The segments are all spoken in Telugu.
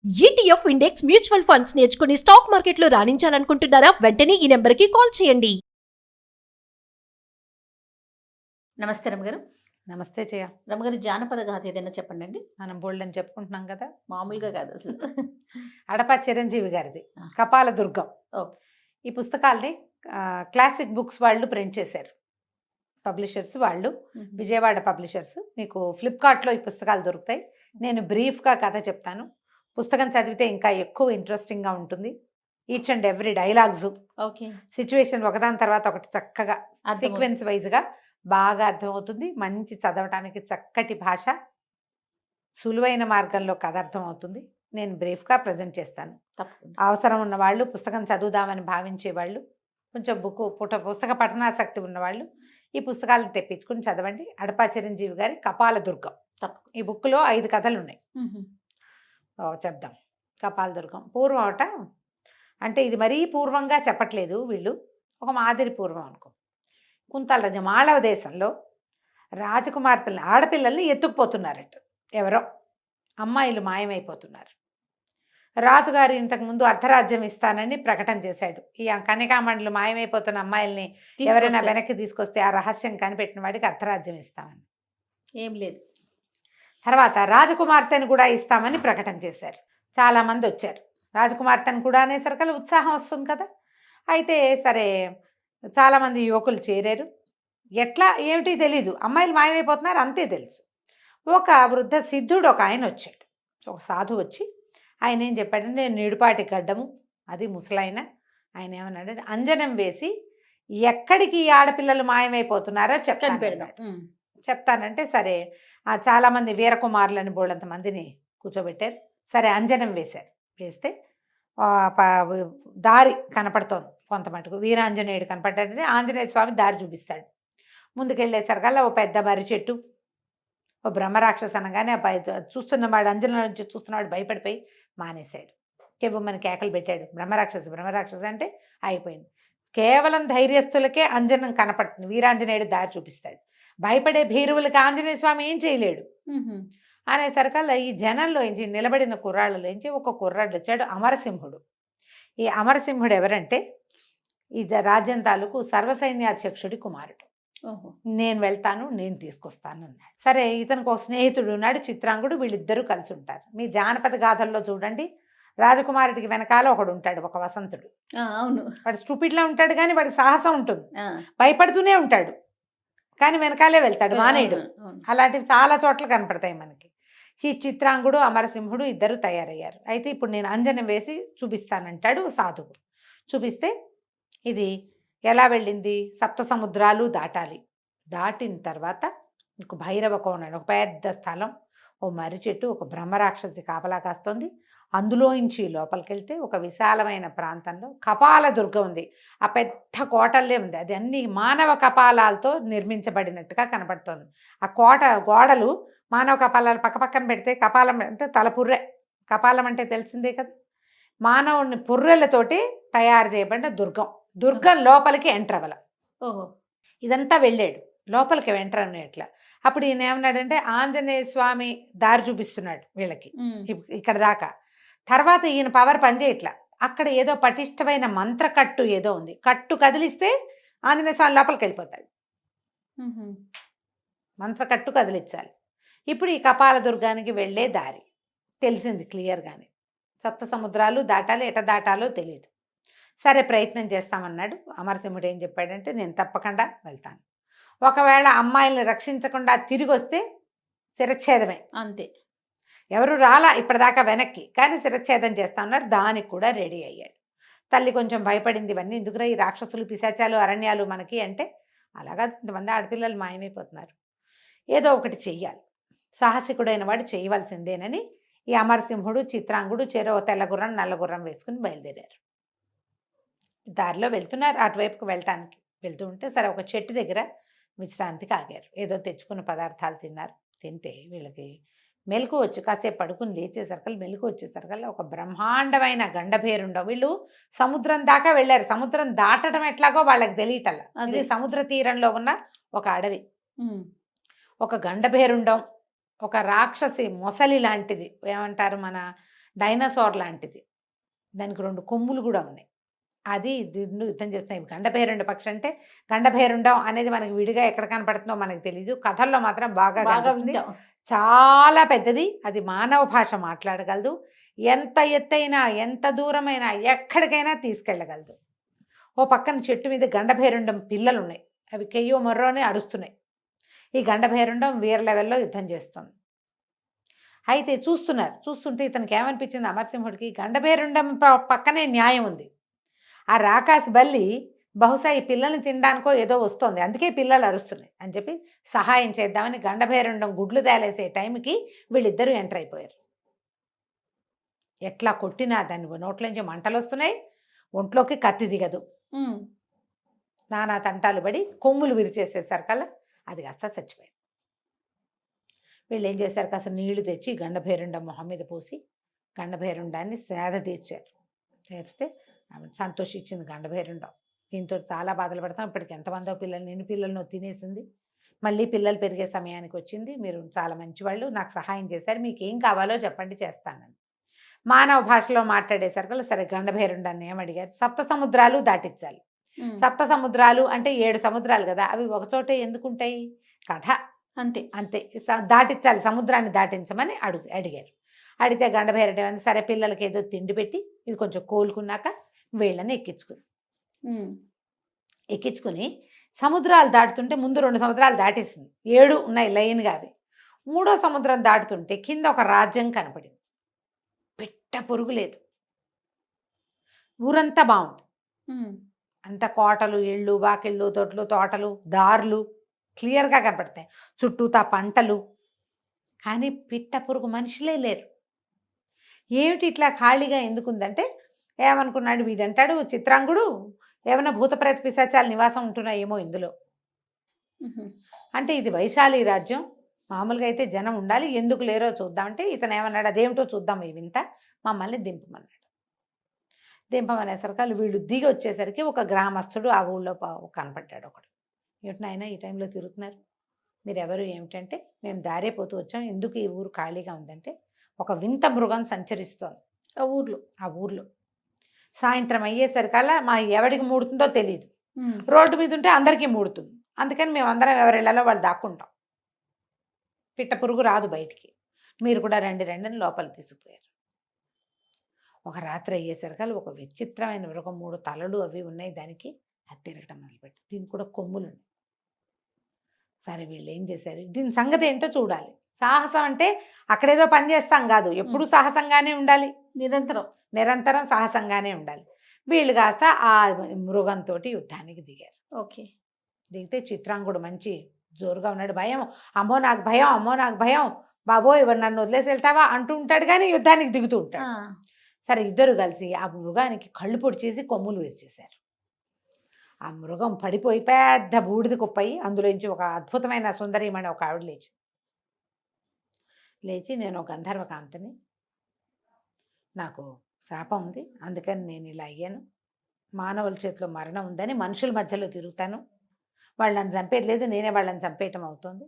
ఈటీఎఫ్ ఇండెక్స్ మ్యూచువల్ ఫండ్స్ నేర్చుకుని స్టాక్ మార్కెట్లో రాణించాలనుకుంటున్నారా? వెంటనే ఈ నెంబర్కి కాల్ చేయండి. నమస్తే రమగారు. నమస్తే జయ. రమగారు, జానపద గాథ ఏదైనా చెప్పండి అండి. మనం బోల్డ్ అని చెప్పుకుంటున్నాం కదా, మామూలుగా కాదు అసలు. అడప చిరంజీవి గారిది కపాల దుర్గం. ఓ. ఈ పుస్తకాల్ని క్లాసిక్ బుక్స్ వాళ్ళు ప్రింట్ చేశారు, పబ్లిషర్స్ వాళ్ళు, విజయవాడ పబ్లిషర్స్. మీకు ఫ్లిప్కార్ట్లో ఈ పుస్తకాలు దొరుకుతాయి. నేను బ్రీఫ్గా కథ చెప్తాను. పుస్తకం చదివితే ఇంకా ఎక్కువ ఇంట్రెస్టింగ్గా ఉంటుంది. Each and every dialogues, okay, situation ఒకదాని తర్వాత ఒకటి చక్కగా సీక్వెన్స్ వైజ్గా బాగా అర్థమవుతుంది. మంచి చదవటానికి చక్కటి భాష, సులువైన మార్గంలో కథ అర్థమవుతుంది. నేను బ్రీఫ్గా ప్రజెంట్ చేస్తాను. తప్పకుండా. అవసరం ఉన్నవాళ్ళు, పుస్తకం చదువుదామని భావించేవాళ్ళు, కొంచెం పుస్తక పఠనాసక్తి ఉన్నవాళ్ళు ఈ పుస్తకాలను తెప్పించుకుని చదవండి. అడపా చిరంజీవి గారి కపాల దుర్గం. ఈ బుక్లో 5 కథలు ఉన్నాయి. చెప్దాం. కపాల దుర్గం పూర్వం అంటే ఇది మరీ పూర్వంగా చెప్పట్లేదు వీళ్ళు, ఒక మాదిరి పూర్వం అనుకో. కుంతల రాజు మాళవ దేశంలో రాజకుమార్తెల్ని, ఆడపిల్లల్ని ఎత్తుకుపోతున్నారట. ఎవరో అమ్మాయిలు మాయమైపోతున్నారు. రాజుగారు ఇంతకుముందు అర్ధరాజ్యం ఇస్తానని ప్రకటన చేశాడు. ఈ కన్యకామండలు మాయమైపోతున్న అమ్మాయిల్ని ఎవరైనా వెనక్కి తీసుకొస్తే ఆ రహస్యం కనిపెట్టిన వాడికి అర్ధరాజ్యం ఇస్తామని. ఏం లేదు. తర్వాత రాజకుమార్తెను కూడా ఇస్తామని ప్రకటన చేశారు. చాలామంది వచ్చారు. రాజకుమార్తెను కూడా అనేసరికల్లా ఉత్సాహం వస్తుంది కదా. అయితే సరే, చాలామంది యువకులు చేరారు. ఎట్లా ఏమిటి తెలీదు, అమ్మాయిలు మాయమైపోతున్నారు అంతే తెలుసు. ఒక వృద్ధ సిద్ధుడు ఒక ఆయన వచ్చాడు, ఒక సాధు వచ్చి ఆయన ఏం చెప్పాడంటే, నేను నిడుపాటి గడ్డము, అది ముసలాయన. ఆయన ఏమన్నాడంటే, అంజనం వేసి ఎక్కడికి ఈ ఆడపిల్లలు మాయమైపోతున్నారో చెప్తానంటే సరే. చాలామంది వీరకుమారులని బోళ్ళంత మందిని కూర్చోబెట్టారు. సరే, అంజనం వేశారు. వేస్తే దారి కనపడుతోంది కొంతమటుకు. వీరాంజనేయుడు కనపడ్డాడంటే ఆంజనేయ స్వామి దారి చూపిస్తాడు. ముందుకెళ్ళేసరికల్లా ఓ పెద్ద మర్రి చెట్టు, ఓ బ్రహ్మరాక్షస అనగానే చూస్తున్నవాడు, అంజనం నుంచి చూస్తున్నవాడు భయపడిపోయి మానేశాడు. కేవమ్మని కేకలు పెట్టాడు, బ్రహ్మరాక్షస అంటే అయిపోయింది. కేవలం ధైర్యస్తులకే అంజనం కనపడుతుంది. వీరాంజనేయుడు దారి చూపిస్తాడు. భయపడే భీరువులకి ఆంజనేయ స్వామి ఏం చేయలేడు. అనేసరికల్లా ఈ జనంలోంచి, నిలబడిన కుర్రాళ్ళలోంచి ఒక కుర్రాడు వచ్చాడు, అమరసింహుడు. ఈ అమరసింహుడు ఎవరంటే ఈ రాజ్యం తాలూకు సర్వసైన్యాధ్యక్షుడి కుమారుడు. నేను వెళ్తాను, నేను తీసుకొస్తాను అన్నాడు. సరే, ఇతనికి ఒక స్నేహితుడు ఉన్నాడు, చిత్రాంగుడు. వీళ్ళిద్దరూ కలిసి ఉంటారు. మీ జానపద గాథల్లో చూడండి, రాజకుమారుడికి వెనకాల ఒకడు ఉంటాడు, ఒక వసంతుడు. అవును, వాడు స్టూపిడ్లా ఉంటాడు కానీ వాడికి సాహసం ఉంటుంది. భయపడుతూనే ఉంటాడు కానీ వెనకాలే వెళ్తాడు, మానేయుడు. అలాంటివి చాలా చోట్ల కనపడతాయి మనకి. ఈ చిత్రాంగుడు, అమరసింహుడు ఇద్దరు తయారయ్యారు. అయితే ఇప్పుడు నేను అంజనం వేసి చూపిస్తానంటాడు సాధువు. చూపిస్తే ఇది ఎలా వెళ్ళింది, 7 సముద్రాలు దాటాలి. దాటిన తర్వాత ఇంక భైరవ కోణ, ఒక పెద్ద స్థలం, ఓ మర్రి చెట్టు, ఒక బ్రహ్మరాక్షసి కాపలా కాస్తుంది. అందులోంచి లోపలికి వెళ్తే ఒక విశాలమైన ప్రాంతంలో కపాల దుర్గం ఉంది. ఆ పెద్ద కోటల్లే ఉంది. అది అన్ని మానవ కపాలాలతో నిర్మించబడినట్టుగా కనబడుతోంది. ఆ కోట గోడలు మానవ కపాలాలు పక్కపక్కన పెడితే, కపాలం అంటే తలపుర్రె, కపాలం అంటే తెలిసిందే కదా, మానవుని పుర్రెలతోటి తయారు చేయబడిన దుర్గం. దుర్గం లోపలికి ఎంటర్ అవ్వాల. ఇదంతా వెళ్ళాడు, లోపలికి ఎంటర్ అనేట్లా. అప్పుడు ఈయన ఏమన్నాడంటే, ఆంజనేయ స్వామి దారి చూపిస్తున్నాడు వీళ్ళకి ఇక్కడ దాకా. తర్వాత ఈయన పవర్ పనిచేయట్లా. అక్కడ ఏదో పటిష్టమైన మంత్రకట్టు ఏదో ఉంది. కట్టు కదిలిస్తే ఆంజనేయ స్వామి లోపలికి వెళ్ళిపోతాడు. మంత్రకట్టు కదిలించాలి. ఇప్పుడు ఈ కపాల దుర్గానికి వెళ్ళే దారి తెలిసింది క్లియర్గానే. 7 సముద్రాలు దాటాలి, ఎట దాటాలో తెలియదు. సరే, ప్రయత్నం చేస్తామన్నాడు. అమరసింహుడు ఏం చెప్పాడంటే, నేను తప్పకుండా వెళ్తాను. ఒకవేళ అమ్మాయిల్ని రక్షించకుండా తిరిగి వస్తే శిరచ్ఛేదమే, అంతే. ఎవరు రాలా ఇప్పటిదాకా వెనక్కి, కానీ శిరచ్ఛేదం చేస్తామన్నారు. దానికి కూడా రెడీ అయ్యాడు. తల్లి కొంచెం భయపడింది, ఇవన్నీ ఎందుకురా, ఈ రాక్షసులు, పిశాచాలు, అరణ్యాలు మనకి అంటే. అలాగా ఇంతమంది ఆడపిల్లలు మాయమైపోతున్నారు, ఏదో ఒకటి చెయ్యాలి, సాహసికుడైన వాడు చేయవలసిందేనని ఈ అమరసింహుడు, చిత్రాంగుడు చెరో తెల్లగుర్రం నల్లగుర్రం వేసుకుని బయలుదేరారు. దారిలో వెళ్తున్నారు, అటువైపుకు వెళ్ళటానికి వెళ్తూ ఉంటే సరే, ఒక చెట్టు దగ్గర విశ్రాంతికి ఆగారు. ఏదో తెచ్చుకున్న పదార్థాలు తిన్నారు. తింటే వీళ్ళకి మెలకు వచ్చి, కాసేపు పడుకుని లేచేసరికల్లా మెలకు వచ్చేసరికల్లా ఒక బ్రహ్మాండమైన గండభేరుండం. వీళ్ళు సముద్రం దాకా వెళ్ళారు. సముద్రం దాటడం ఎట్లాగో వాళ్ళకి తెలియటల్లా. అది సముద్ర తీరంలో ఉన్న ఒక అడవి. ఒక గండభేరుండం, ఒక రాక్షసి మొసలి లాంటిది, ఏమంటారు మన డైనోసార్ లాంటిది, దానికి 2 కొమ్ములు కూడా ఉన్నాయి. అది దీన్ని యుద్ధం చేస్తున్నాయి. గండభేరుండ పక్షి అంటే గండభేరుండం అనేది మనకి విడిగా ఎక్కడ కనపడుతుందో మనకు తెలియదు, కథల్లో మాత్రం బాగా బాగా కనిపిస్తుంది. వింటాం. చాలా పెద్దది, అది మానవ భాష మాట్లాడగలదు, ఎంత ఎత్తైనా ఎంత దూరమైనా ఎక్కడికైనా తీసుకెళ్ళగలదు. ఓ పక్కన చెట్టు మీద గండభేరుండం పిల్లలు ఉన్నాయి, అవి కెయ్యో మొర్రోనే అరుస్తున్నాయి. ఈ గండభేరుండం వీర లెవెల్లో యుద్ధం చేస్తుంది. అయితే చూస్తుంటే ఇతనికి ఏమనిపించింది, అమరసింహుడికి గండభేరుండం పక్కనే న్యాయం ఉంది. ఆ రాకాసి బల్లి బహుశా ఈ పిల్లల్ని తినడానికో ఏదో వస్తుంది, అందుకే పిల్లలు అరుస్తున్నాయి అని చెప్పి సహాయం చేద్దామని గండభేరుండం గుడ్లు తేలేసే టైంకి వీళ్ళిద్దరూ ఎంటర్ అయిపోయారు. ఎట్లా కొట్టినా దాని నోట్లోంచి మంటలు వస్తున్నాయి, ఒంట్లోకి కత్తి దిగదు. నానా తంటాలు పడి కొమ్ములు విరిచేసేసరికల్లా అది కాస్త చచ్చిపోయింది. వీళ్ళు ఏం చేశారు, కాస్త నీళ్లు తెచ్చి గండభేరుండం మొహం మీద పోసి గండభేరుండాన్ని సేద తీర్స్తే ఆమె సంతోషించింది గండభేరుండం. దీంతో చాలా బాధలు పడతాం, ఇప్పటికి ఎంతమందో పిల్లల్ని ఎన్ని పిల్లలను తినేసింది, మళ్ళీ పిల్లలు పెరిగే సమయానికి వచ్చింది, మీరు చాలా మంచివాళ్ళు, నాకు సహాయం చేశారు, మీకు ఏం కావాలో చెప్పండి చేస్తానని. మానవ భాషలో మాట్లాడేసరికి సరే గండభేరుండాన్ని ఏమడిగారు, 7 సముద్రాలు దాటించాలి. 7 సముద్రాలు అంటే 7 సముద్రాలు కదా, అవి ఒకచోటే ఎందుకుంటాయి, కథ అంతే. అంతే దాటించాలి, సముద్రాన్ని దాటించమని అడిగారు. అడిగితే గండభేరుండం సరే పిల్లలకి ఏదో తిండి పెట్టి ఇది కొంచెం కోలుకున్నాక వీళ్ళని ఎక్కించుకుని సముద్రాలు దాటుతుంటే ముందు 2 సముద్రాలు దాటేసింది, 7 ఉన్నాయి లైన్గా. అవి 3వ సముద్రం దాటుతుంటే కింద ఒక రాజ్యం కనపడింది, పెట్ట పొరుగు లేదు, ఊరంతా బాగుంది, అంత కోటలు ఇళ్ళు వాకిళ్ళు తొట్లు తోటలు దారులు క్లియర్గా కనపడతాయి, చుట్టూతా పంటలు, కానీ పిట్ట పురుగు మనుషులే లేరు. ఏమిటి ఇట్లా ఖాళీగా ఎందుకుందంటే ఏమనుకున్నాడు వీడంటాడు చిత్రాంగుడు, ఏమైనా భూత ప్రేత పిశాచాల నివాసం ఉంటున్నాయేమో ఇందులో. అంటే ఇది వైశాలి రాజ్యం, మామూలుగా అయితే జనం ఉండాలి, ఎందుకు లేరో చూద్దామంటే ఇతను ఏమన్నాడు, అదేమిటో చూద్దాం ఈ వింత, మమ్మల్ని దింపమన్నాడు. దింపమనేసరికి వీళ్ళు దిగి వచ్చేసరికి ఒక గ్రామస్తుడు ఆ ఊళ్ళో కనపడ్డాడు. ఒకడు, ఏమిటి నాయన ఈ టైంలో తిరుగుతున్నారు, మీరు ఎవరు ఏమిటంటే మేము దారే పోతూ వచ్చాం, ఎందుకు ఈ ఊరు ఖాళీగా ఉందంటే ఒక వింత మృగం సంచరిస్తోంది ఆ ఊర్లో. సాయంత్రం అయ్యేసరికల్లా మా ఎవడికి మూడుతుందో తెలియదు, రోడ్డు మీద ఉంటే అందరికీ మూడుతుంది, అందుకని మేము అందరం ఎవరిళ్లలో వాళ్ళు దాక్కుంటాం, పిట్ట పురుగు రాదు బయటికి, మీరు కూడా రండి అని లోపల తీసుకుపోయారు. ఒక రాత్రి అయ్యేసరికల్లా ఒక విచిత్రమైన మృగం, 3 తలలు అవి ఉన్నాయి దానికి, అది తిరగటం మొదలుపెట్టి, దీనికి కూడా కొమ్ములు ఉన్నాయి. సరే వీళ్ళు ఏం చేశారు, దీని సంగతి ఏంటో చూడాలి. సాహసం అంటే అక్కడేదో పని చేస్తాం కాదు, ఎప్పుడు సాహసంగానే ఉండాలి, నిరంతరం సాహసంగానే ఉండాలి. వీళ్ళు కాస్త ఆ మృగంతో యుద్ధానికి దిగారు. ఓకే. దిగితే చిత్రాంగుడు మంచి జోరుగా ఉన్నాడు, భయం, అమ్మో నాకు భయం, అమ్మో నాకు భయం, బాబోయ్ నన్ను వదిలేసి వెళ్తావా అంటూ ఉంటాడు, కానీ యుద్ధానికి దిగుతూ ఉంటాడు. సరే ఇద్దరు కలిసి ఆ మృగానికి కళ్ళు పొడి చేసి కొమ్ములు విరిచేశారు. ఆ మృగం పడిపోయి పెద్ద బూడిద కుప్పయి అందులోంచి ఒక అద్భుతమైన సుందరీమణి ఒక ఆవిడ లేచి నేను గంధర్వకాంతని, నాకు శాపం ఉంది, అందుకని నేను ఇలా అయ్యాను, మానవుల చేతిలో మరణం ఉందని మనుషుల మధ్యలో తిరుగుతాను, వాళ్ళని చంపేది లేదు, నేనే వాళ్ళని చంపేయటం అవుతుంది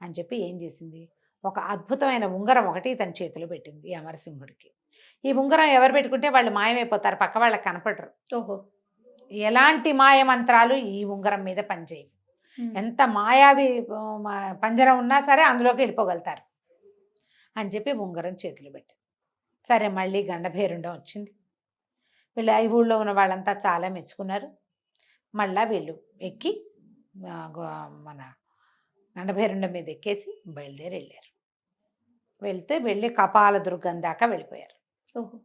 అని చెప్పి ఏం చేసింది, ఒక అద్భుతమైన ఉంగరం ఒకటి తన చేతిలో పెట్టింది ఈ అమరసింహుడికి. ఈ ఉంగరం ఎవరు పెట్టుకుంటే వాళ్ళు మాయమైపోతారు, పక్క వాళ్ళకి కనపడరు. ఓహో. ఎలాంటి మాయమంత్రాలు ఈ ఉంగరం మీద పనిచేయవు, ఎంత మాయావి పంజరం ఉన్నా సరే అందులోకి వెళ్ళిపోగలుగుతారు అని చెప్పి ఉంగరం చేతిలో పెట్టింది. సరే మళ్ళీ గండభేరుండం వచ్చింది, వీళ్ళు ఈ ఊళ్ళో ఉన్న వాళ్ళంతా చాలా మెచ్చుకున్నారు. మళ్ళా వీళ్ళు ఎక్కి మన గండభేరుండం మీద ఎక్కేసి బయలుదేరి వెళ్ళారు. వెళ్ళి కపాల దుర్గం దాకా వెళ్ళిపోయారు. ఓహో.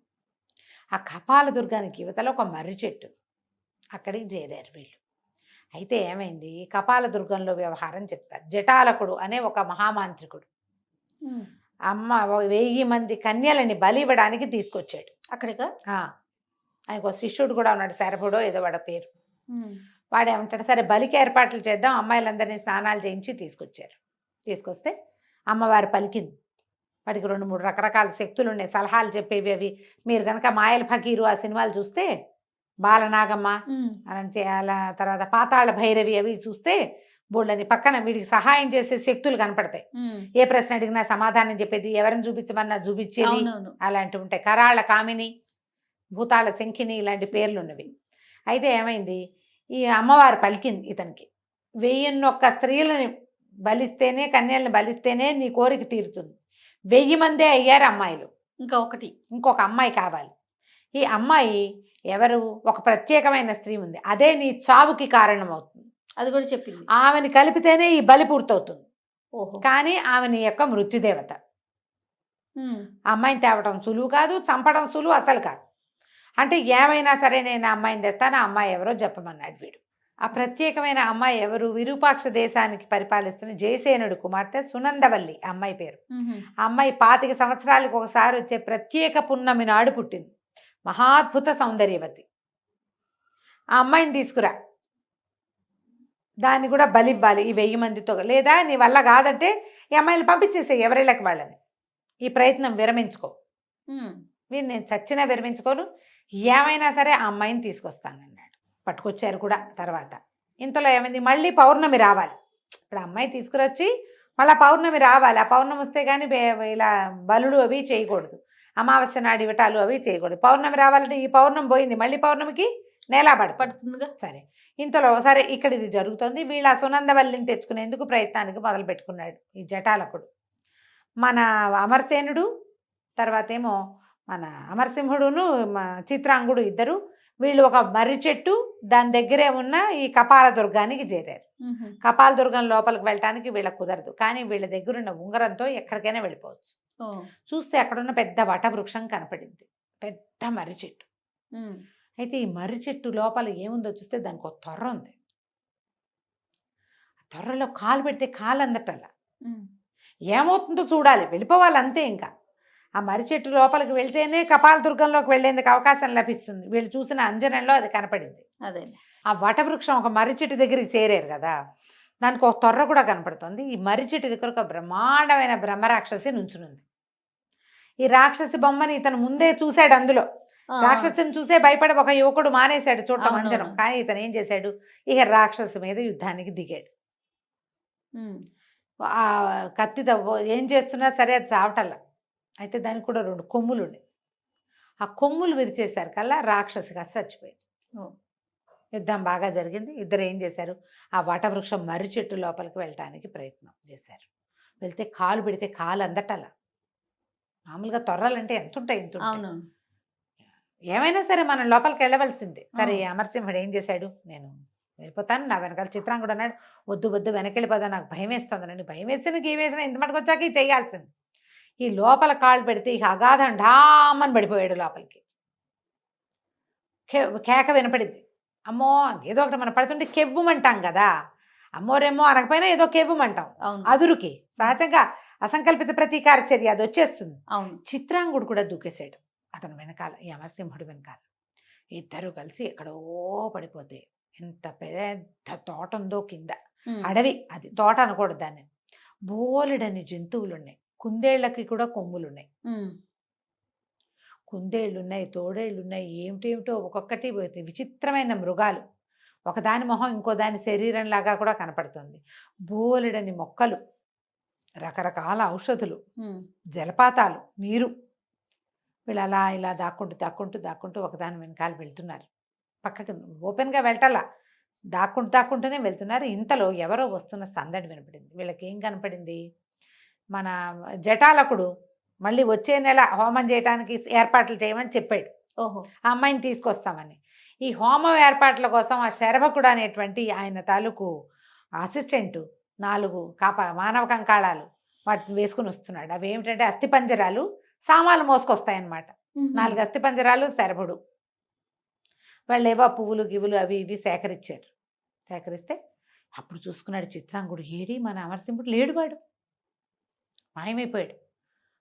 ఆ కపాల దుర్గానికి యువతలో ఒక మర్రి చెట్టు, అక్కడికి చేరారు వీళ్ళు. అయితే ఏమైంది, కపాల దుర్గంలో వ్యవహారం చెప్తారు. జటాలకుడు అనే ఒక మహామాంత్రికుడు అమ్మ 1000 మంది కన్యలని బలి ఇవ్వడానికి తీసుకొచ్చాడు అక్కడికి. ఆయనకు ఒక శిష్యుడు కూడా ఉన్నాడు, శరభుడో ఏదో వాడ పేరు. వాడేమంటాడు, సరే బలికి ఏర్పాట్లు చేద్దాం, అమ్మాయిలందరినీ స్నానాలు చేయించి తీసుకొస్తే అమ్మవారు పలికింది. వాడికి 2-3 రకరకాల శక్తులు ఉన్నాయి, సలహాలు చెప్పేవి. అవి మీరు కనుక మాయల ఫకీరు ఆ సినిమాలు చూస్తే, బాలనాగమ్మ అంటే అలా, తర్వాత పాతాళ భైరవి అవి చూస్తే బోళ్ళని పక్కన వీడికి సహాయం చేసే శక్తులు కనపడతాయి. ఏ ప్రశ్న అడిగినా సమాధానం చెప్పేది, ఎవరిని చూపించమన్నా చూపించేది, అవునవును. అలాంటివి ఉంటాయి. కరాళ కామిని, భూతాళ శంఖిని ఇలాంటి పేర్లు ఉన్నవి. అయితే ఏమైంది, ఈ అమ్మవారు పలికింది ఇతనికి, 1001 స్త్రీలని బలిస్తేనే, కన్యల్ని బలిస్తేనే నీ కోరిక తీరుతుంది. 1000 మందే అయ్యారు అమ్మాయిలు, ఇంకా ఒకటి. ఇంకొక అమ్మాయి కావాలి. ఈ అమ్మాయి ఎవరు, ఒక ప్రత్యేకమైన స్త్రీ ఉంది, అదే నీ చావుకి కారణం అవుతుంది. అది కూడా చెప్పింది. ఆమెని కలిపితేనే ఈ బలి పూర్తవుతుంది. ఓహో. కానీ ఆమె నీ యొక్క మృత్యుదేవత. ఆ అమ్మాయిని తేవటం సులువు కాదు, చంపడం సులువు అసలు కాదు. అంటే ఏమైనా సరే నేను ఆ అమ్మాయిని తెస్తాను, ఆ అమ్మాయి ఎవరో చెప్పమన్నాడు వీడు. ఆ ప్రత్యేకమైన అమ్మాయి ఎవరు, విరూపాక్ష దేశానికి పరిపాలిస్తున్న జయసేనుడు కుమార్తె సునందవల్లి ఆ అమ్మాయి పేరు. ఆ అమ్మాయి 25 సంవత్సరాలకు ఒకసారి వచ్చే ప్రత్యేక పున్నమి నాడు పుట్టింది. మహాద్భుత సౌందర్యవతి. ఆ అమ్మాయిని తీసుకురా, దాన్ని కూడా బలివ్వాలి ఈ 1000 మందితో. లేదా నీ వల్ల కాదంటే ఈ అమ్మాయిని పంపించేసేయి ఎవరిళ్ళకి వాళ్ళని, ఈ ప్రయత్నం విరమించుకో. మీరు నేను చచ్చినా విరమించుకోను, ఏమైనా సరే ఆ అమ్మాయిని తీసుకొస్తానన్నాడు. పట్టుకొచ్చారు కూడా. తర్వాత ఇంతలో ఏమైంది, మళ్ళీ పౌర్ణమి రావాలి. ఇప్పుడు అమ్మాయి తీసుకురొచ్చి మళ్ళీ పౌర్ణమి రావాలి. ఆ పౌర్ణమి వస్తే కానీ ఇలా బలుడు అవి చేయకూడదు, అమావాస్య నాడు ఇవటాలు అవి చేయకూడదు. పౌర్ణమి రావాలంటే ఈ పౌర్ణమి పోయింది, మళ్ళీ పౌర్ణమికి నేలా పడుతుందిగా. సరే, ఇంతలో సరే ఇక్కడ ఇది జరుగుతుంది. వీళ్ళ సునందవల్లిని తెచ్చుకునేందుకు ప్రయత్నానికి మొదలు పెట్టుకున్నాడు ఈ జటాలకుడు. మన అమరసేనుడు, తర్వాత ఏమో మన అమరసింహుడును చిత్రాంగుడు ఇద్దరు, వీళ్ళు ఒక మర్రి చెట్టు దాని దగ్గరే ఉన్న ఈ కపాల దుర్గానికి చేరారు. కపాల దుర్గం లోపలికి వెళ్ళటానికి వీళ్ళకి కుదరదు, కానీ వీళ్ళ దగ్గరున్న ఉంగరంతో ఎక్కడికైనా వెళ్ళిపోవచ్చు. చూస్తే అక్కడున్న పెద్ద వటవృక్షం కనపడింది, పెద్ద మర్రి చెట్టు. అయితే ఈ మర్రి చెట్టు లోపల ఏముందో చూస్తే దానికి ఒక తొర్ర ఉంది. ఆ తొర్రలో కాలు పెడితే కాలు అందటల్లా. ఏమవుతుందో చూడాలి, వెళ్ళిపోవాలి అంతే. ఇంకా ఆ మర్రి చెట్టు లోపలికి వెళ్తేనే కపాల దుర్గంలోకి వెళ్లేందుకు అవకాశం లభిస్తుంది. వీళ్ళు చూసిన అంజనంలో అది కనపడింది. అదే ఆ వటవృక్షం ఒక మర్రి చెట్టు దగ్గరికి చేరారు కదా, దానికి ఒక తొర్ర కూడా కనపడుతుంది. ఈ మర్రి చెట్టు దగ్గర ఒక బ్రహ్మాండమైన బ్రహ్మరాక్షసి నుంచునుంది. ఈ రాక్షసి బొమ్మని ఇతను ముందే చూశాడు. అందులో రాక్షసుని చూసే భయపడి ఒక యువకుడు మానేశాడు చూడటం అంజనం. కానీ ఇతను ఏం చేశాడు, ఇక రాక్షసు మీద యుద్ధానికి దిగాడు. ఆ కత్తితో ఏం చేస్తున్నా సరే అది చావటల్లా. అయితే దానికి కూడా 2 కొమ్ములు ఉన్నాయి. ఆ కొమ్ములు విరిచేశారు కల్లా రాక్షసి కాస్త చచ్చిపోయింది. యుద్ధం బాగా జరిగింది. ఇద్దరు ఏం చేశారు, ఆ వటవృక్షం మర్రి చెట్టు లోపలికి వెళ్ళటానికి ప్రయత్నం చేశారు. వెళ్తే కాలు పెడితే కాలు అందటల్లా. మామూలుగా తొర్రలంటే ఎంత ఉంటాయి, ఇంత ఉంటాయి. ఏమైనా సరే మనం లోపలికి వెళ్ళవలసిందే. సరే, అమరసింహుడు ఏం చేశాడు, నేను వెళ్ళిపోతాను, నా వెనకాల చిత్రాంగుడు అన్నాడు. వద్దు వద్దు, వెనక్కి వెళ్ళిపోతా, నాకు భయం వేస్తుందండి. భయం వేసిన గీ వేసిన ఇంత మటుకు వచ్చాక ఇది చేయాల్సింది. ఈ లోపల కాళ్ళు పెడితే ఇక అగాధం ఢామని పడిపోయాడు లోపలికి. కేక వినపడింది. అమ్మో, ఏదో ఒకటి మనం పడుతుంటే కెవ్వుమంటాం కదా, అమ్మోరేమో అనకపోయినా ఏదో కెవ్వుమంటాం. అదురుకి సహజంగా అసంకల్పిత ప్రతీకార చర్య అది వచ్చేస్తుంది. చిత్రాంగుడు కూడా దూకేశాడు అతను వెనకాల, ఈ అమరసింహుడు వెనకాల. ఇద్దరు కలిసి ఎక్కడో పడిపోతే, ఎంత పెద్ద తోట ఉందో కింద, అడవి అది, తోట అనకూడదు దాన్ని. బోలెడని జంతువులు ఉన్నాయి, కుందేళ్లకి కూడా కొమ్ములున్నాయి. కుందేళ్ళున్నాయి, తోడేళ్ళున్నాయి, ఏమిటేమిటో ఒక్కొక్కటి విచిత్రమైన మృగాలు. ఒకదాని మొహం ఇంకో దాని శరీరంలాగా కూడా కనపడుతుంది. బోలెడని మొక్కలు, రకరకాల ఔషధులు, జలపాతాలు, నీరు. వీళ్ళు అలా ఇలా దాక్కుంటూ దాక్కుంటూ దాక్కుంటూ ఒకదాని వెనకాల వెళ్తున్నారు. పక్కకి ఓపెన్గా వెళ్ళటల్లా, దాక్కుంటూనే వెళ్తున్నారు. ఇంతలో ఎవరో వస్తున్న సందడి వినపడింది. వీళ్ళకి ఏం కనపడింది, మన జటాలకుడు మళ్ళీ వచ్చే నెల హోమం చేయడానికి ఏర్పాట్లు చేయమని చెప్పాడు. ఆ అమ్మాయిని తీసుకొస్తామని. ఈ హోమం ఏర్పాట్ల కోసం ఆ శరభకుడు అనేటువంటి ఆయన తాలూకు అసిస్టెంటు 4 మానవ కంకాళాలు వాటిని వేసుకుని వస్తున్నాడు. అవి ఏమిటంటే అస్థిపంజరాలు, సామాన్లు మోసుకొస్తాయన్నమాట. 4 అస్థిపంజరాలు, శరభుడు. వాళ్ళు ఏవో పువ్వులు గివ్వులు అవి ఇవి సేకరించారు. సేకరిస్తే అప్పుడు చూసుకున్నాడు చిత్రాంగుడు, ఏడి మన అమరసింహుడు లేడు, వాడు మాయమైపోయాడు.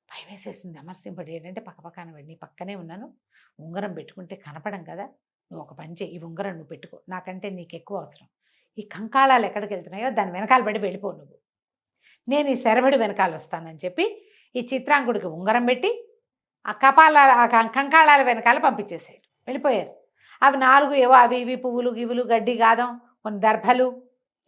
భయం వేసేసింది అమరసింహుడు. ఏంటంటే పక్కపక్కన నీ పక్కనే ఉన్నాను, ఉంగరం పెట్టుకుంటే కనపడం కదా, నువ్వు ఒక పని చేయి, ఈ ఉంగరం నువ్వు పెట్టుకో, నాకంటే నీకు ఎక్కువ అవసరం. ఈ కంకాళాలు ఎక్కడికి వెళ్తున్నాయో దాని వెనకాల పడి వెళ్ళిపో నువ్వు, నేను ఈ శరభుడి వెనకాల వస్తానని చెప్పి ఈ చిత్రాంగుడికి ఉంగరం పెట్టి ఆ కంకాళాల వెనకాల పంపించేసాడు. వెళ్ళిపోయారు. అవి 4 ఏవో అవి ఇవి పువ్వులు గివ్వులు, గడ్డి గాదం, కొన్ని దర్భలు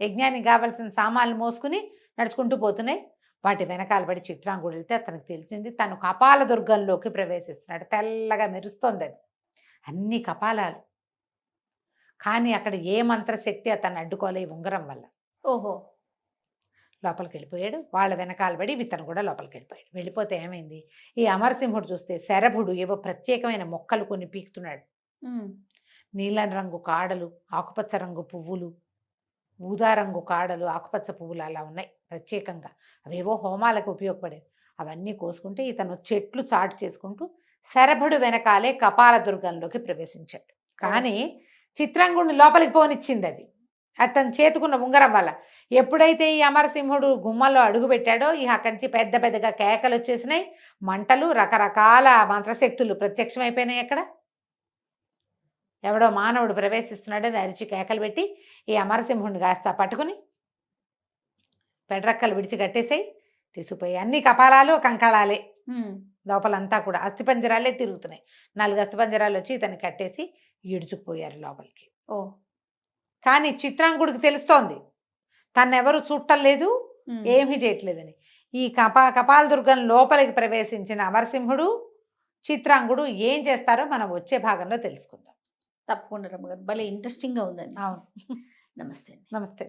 యజ్ఞానికి కావాల్సిన సామాన్లు మోసుకుని నడుచుకుంటూ పోతున్నాయి. వాటి వెనకాల పడి చిత్రాంగుడు వెళ్తే అతనికి తెలిసింది తను కపాల దుర్గంలోకి ప్రవేశిస్తున్నాడు. తెల్లగా మెరుస్తోంది అది, అన్ని కపాలాలు. కానీ అక్కడ ఏ మంత్రశక్తి అతన్ని అడ్డుకోలే ఈ ఉంగరం వల్ల. ఓహో. లోపలికి వెళ్ళిపోయాడు. వాళ్ళ వెనకాల పడి ఇతను కూడా లోపలికి వెళ్ళిపోయాడు. వెళ్ళిపోతే ఏమైంది, ఈ అమరసింహుడు చూస్తే శరభుడు ఏవో ప్రత్యేకమైన మొక్కలు కొన్ని పీకుతున్నాడు. నీలం రంగు కాడలు, ఆకుపచ్చ రంగు పువ్వులు, ఊదా రంగు కాడలు, ఆకుపచ్చ పువ్వులు అలా ఉన్నాయి ప్రత్యేకంగా. అవేవో హోమాలకు ఉపయోగపడేవి. అవన్నీ కోసుకుంటే ఇతను చెట్లు చాటు చేసుకుంటూ శరభుడు వెనకాలే కపాల దుర్గంలోకి ప్రవేశించాడు. కానీ చిత్రాంగుడిని లోపలికి పోనిచ్చింది అది, అతను చేతుకున్న ఉంగరం వల్ల. ఎప్పుడైతే ఈ అమరసింహుడు గుమ్మలో అడుగు పెట్టాడో అక్కడి నుంచి పెద్ద పెద్దగా కేకలు వచ్చేసినాయి, మంటలు, రకరకాల మంత్రశక్తులు ప్రత్యక్షమైపోయినాయి. అక్కడ ఎవడో మానవుడు ప్రవేశిస్తున్నాడని అరిచి కేకలు పెట్టి ఈ అమరసింహుడిని కాస్త పట్టుకుని పెడ్రక్కలు విడిచి కట్టేసాయి, తీసుకుపోయి. అన్ని కపాలాలు కంకళాలే, లోపలంతా కూడా అస్థిపంజరాలే తిరుగుతున్నాయి. 4 అస్థిపంజరాలు వచ్చి ఇతన్ని కట్టేసి ఈడ్చుకుపోయారు లోపలికి. ఓ. కానీ చిత్రాంగుడికి తెలుస్తోంది తన్నెవరు చుట్టలేదు, ఏమీ చేయట్లేదని. ఈ కపాల దుర్గం లోపలికి ప్రవేశించిన అమరసింహుడు, చిత్రాంగుడు ఏం చేస్తారో మనం వచ్చే భాగంలో తెలుసుకుందాం. తప్పకుండా రమ్మగారు, భలే ఇంట్రెస్టింగ్గా ఉందండి. అవును. నమస్తే. నమస్తే.